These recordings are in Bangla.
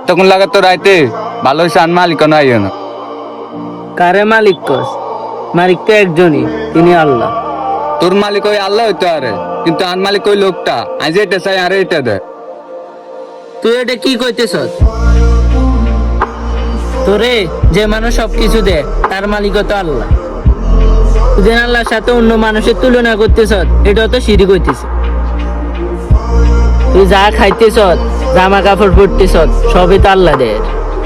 এতক্ষণ লাগে তো রাইতে ভালো হয়েছে আর মালিক না আইও না। কারে মালিক কস? মালিক তো একজনই, তিনি আল্লাহ। তোর মালিক ওই আল্লাহ হইতে আরে, কিন্তু আর মালিক ওই লোকটা আজ এটা চাই আরে এটা দেয়। তুই এটা কি কইতেছ? তোরে যে মানুষ সবকিছু দে তার মালিকও তো আল্লাহ। তুই আল্লাহর সাথে অন্য মানুষের তুলনা করতেছ, এটাও তো শিরিক হইতেছে। তুই যা খাইতেছ, জামা কাপড় পরতেছ, সবই তো আল্লাহ দেয়।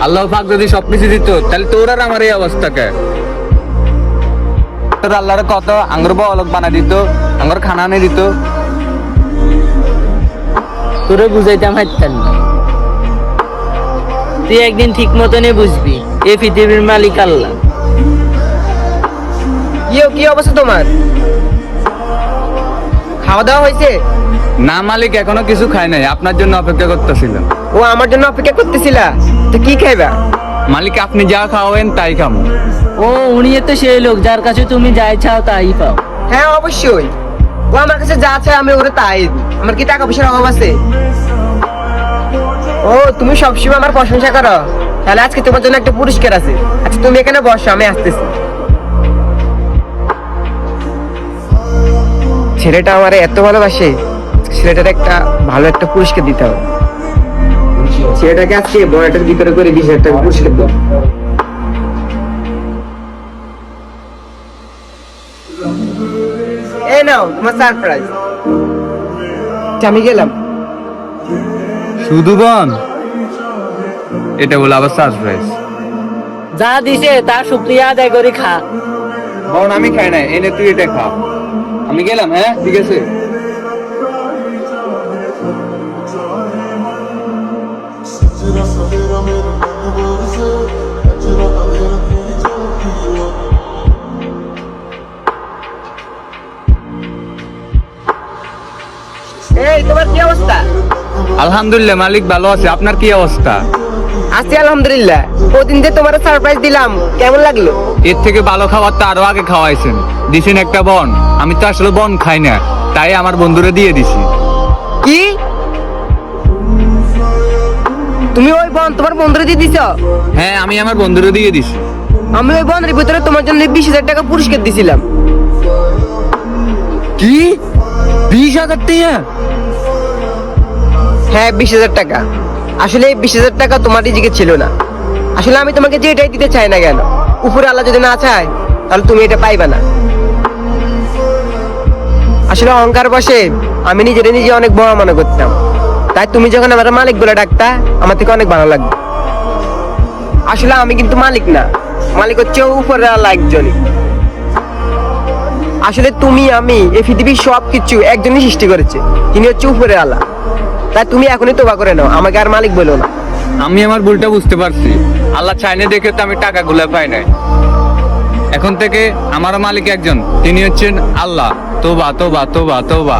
আল্লাহ পাক যদি সবকিছু দিত তাহলে তোর আর আমার এই অবস্থা কে? তোর আল্লাহর কত আঙ্গুর বলক বানা দিত, আঙ্গুর খানা আনে দিত। তোরে বুঝাইতাম হাইতাম না। তুই একদিন ঠিক মতনই বুঝবি এই পৃথিবীর মালিক আল্লাহ। কি অবস্থা তোমার? খাওয়া দাওয়া হয়েছে? না মালিক, এখনো কিছু খাই নাই, আপনার জন্য অপেক্ষা করতেছিলাম। ও আমার জন্য অপেক্ষা করতেছিলা? তো কি খাইবা? মালিক আপনি যা খাওয়াবেন তাই খাবো। ও উনি তো সেই লোক যার কাছে তুমি যাই চাও তাই পাও। হ্যাঁ অবশ্যই, ও আমার কাছে যা চায় আমি ওরে তাই দিই। আমার কি টাকা পয়সার অভাব আছে? ও তুমি সবসময় আমার প্রশংসা করো, তাহলে আজকে তোমার জন্য একটা পুরস্কার আছে। আচ্ছা তুমি এখানে বসো, আমি আসতেছি। ছেলেটা আমার এত ভালোবাসে, ছেলেটার একটা ভালো একটা পুরস্কার দিতে হবে। ছেলেটাকে আজকে বড়টার ভিতরে করে 20,000 টাকা পুরস্কার দাও। এই নাও তোমার সারপ্রাইজ। আমি গেলাম। শুধু বন এটা বলে আবার সারপ্রাইজ। যা দিছে তার শুকরিয়া আদায় করে খা। বন আমি খাই নাই, এনে তুই এটা খা। আমি গেলাম, হ্যাঁ ঠিক আছে। Sera savera mere mano borse, ajra avera ki chaukiwa. এই তোমার কি অবস্থা? আলহামদুলিল্লাহ মালিক ভালো আছে, আপনার কি অবস্থা? আছি আলহামদুলিল্লাহ। ওদিন যে তোমার সারপ্রাইজ দিলাম কেমন লাগলো? এর থেকে ভালো খাবার তো আরো আগে খাওয়াইছেন, দিছেন একটা বন। আমি তো আসলে বন খাই না, তাই আমার বন্ধুরে দিয়ে দিছি। কি তুমি ওই বন তোমার বন্ধুরে দিয়ে দিছ? হ্যাঁ আমি আমার বন্ধুরে দিয়ে দিছি। আমি ওই বনের ভিতরে তোমার জন্য 20,000 টাকা পুরস্কার দিছিলাম। কি 20,000 টাকা? হ্যাঁ 20,000 টাকা। আসলে এই 20,000 টাকা তোমার রিজিকে ছিল না। আসলে আমি তোমাকে যে এটাই দিতে চাই না কেন, উপরে আল্লাহ যদি না চায় তাহলে তুমি এটা পাইবা না। আসলে অহংকার বসে আমি নিজে অনেক বড় মনে করতাম, তাই তুমি যখন আমার মালিক বলে ডাকতা আমার থেকে অনেক ভালো লাগবে। আসলে আমি কিন্তু মালিক না, মালিক হচ্ছে উপরে আল্লাহ একজনই। আসলে তুমি আমি এই পৃথিবীর সবকিছু একজনই সৃষ্টি করেছে, তিনি হচ্ছে উপরে আল্লাহ। তাই তুমি এখনই তোবা করে নাও, আমাকে আর মালিক বলো না। আমি আমার ভুলটা বুঝতে পারছি, আল্লাহ চাইনে দেখে তো আমি টাকাগুলো পাই নাই। এখন থেকে আমার মালিক একজন, তিনি হচ্ছেন আল্লাহ। তোবা তোবা তোবা তোবা।